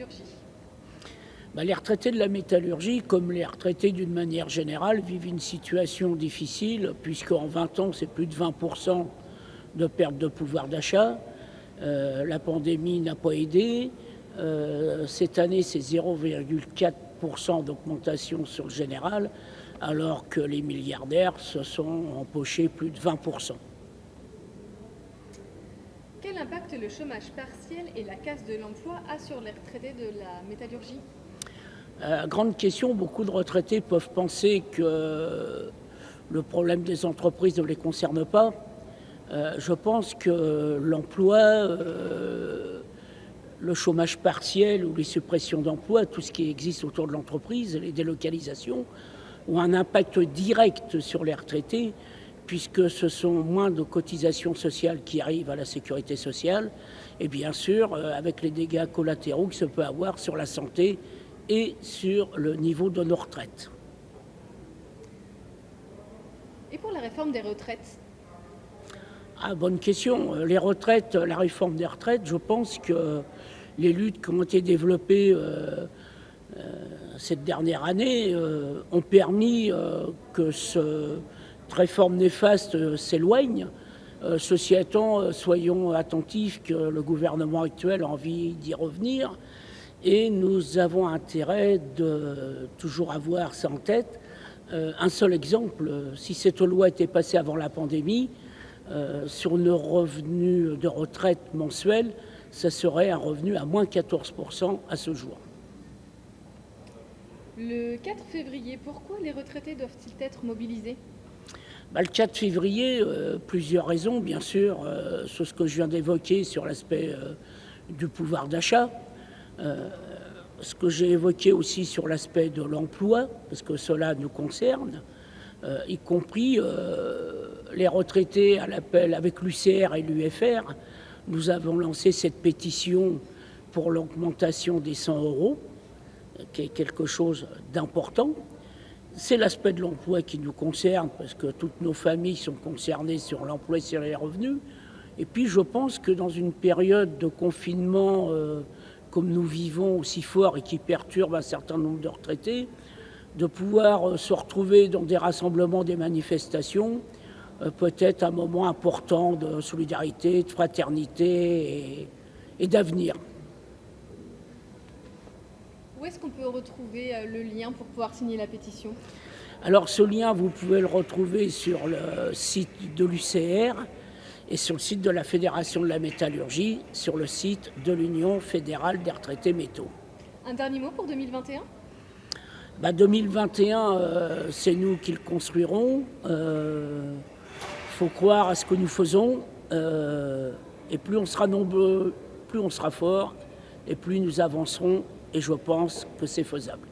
métallurgie? Les retraités de la métallurgie, comme les retraités d'une manière générale, vivent une situation difficile, puisqu'en 20 ans, c'est plus de 20% de perte de pouvoir d'achat. La pandémie n'a pas aidé. Cette année, c'est 0,4% d'augmentation sur le général, alors que les milliardaires se sont empochés plus de 20%. Quel impact le chômage partiel et la casse de l'emploi a sur les retraités de la métallurgie? Grande question, beaucoup de retraités peuvent penser que le problème des entreprises ne les concerne pas. Je pense que l'emploi, le chômage partiel ou les suppressions d'emplois, tout ce qui existe autour de l'entreprise, les délocalisations, ont un impact direct sur les retraités, puisque ce sont moins de cotisations sociales qui arrivent à la sécurité sociale, et bien sûr avec les dégâts collatéraux que ça peut avoir sur la santé et sur le niveau de nos retraites. Et pour la réforme des retraites? Bonne question. Les retraites, la réforme des retraites, je pense que les luttes qui ont été développées cette dernière année ont permis que cette réforme néfaste s'éloigne. Ceci étant, soyons attentifs que le gouvernement actuel a envie d'y revenir et nous avons intérêt de toujours avoir ça en tête. Un seul exemple, si cette loi était passée avant la pandémie, sur nos revenus de retraite mensuels, ça serait un revenu à moins 14% à ce jour. Le 4 février, pourquoi les retraités doivent-ils être mobilisés? Le 4 février, plusieurs raisons, bien sûr, sur ce que je viens d'évoquer sur l'aspect du pouvoir d'achat, ce que j'ai évoqué aussi sur l'aspect de l'emploi, parce que cela nous concerne, y compris les retraités à l'appel avec l'UCR et l'UFR. Nous avons lancé cette pétition pour l'augmentation des 100 €, qui est quelque chose d'important. C'est l'aspect de l'emploi qui nous concerne, parce que toutes nos familles sont concernées sur l'emploi et sur les revenus. Et puis je pense que dans une période de confinement comme nous vivons aussi fort et qui perturbe un certain nombre de retraités, de pouvoir se retrouver dans des rassemblements, des manifestations, peut être un moment important de solidarité, de fraternité et d'avenir. Où est-ce qu'on peut retrouver le lien pour pouvoir signer la pétition? Alors ce lien, vous pouvez le retrouver sur le site de l'UCR et sur le site de la Fédération de la métallurgie, sur le site de l'Union fédérale des retraités métaux. Un dernier mot pour 2021? 2021, c'est nous qui le construirons. Faut croire à ce que nous faisons. Et plus on sera nombreux, plus on sera fort, et plus nous avancerons. Et je pense que c'est faisable.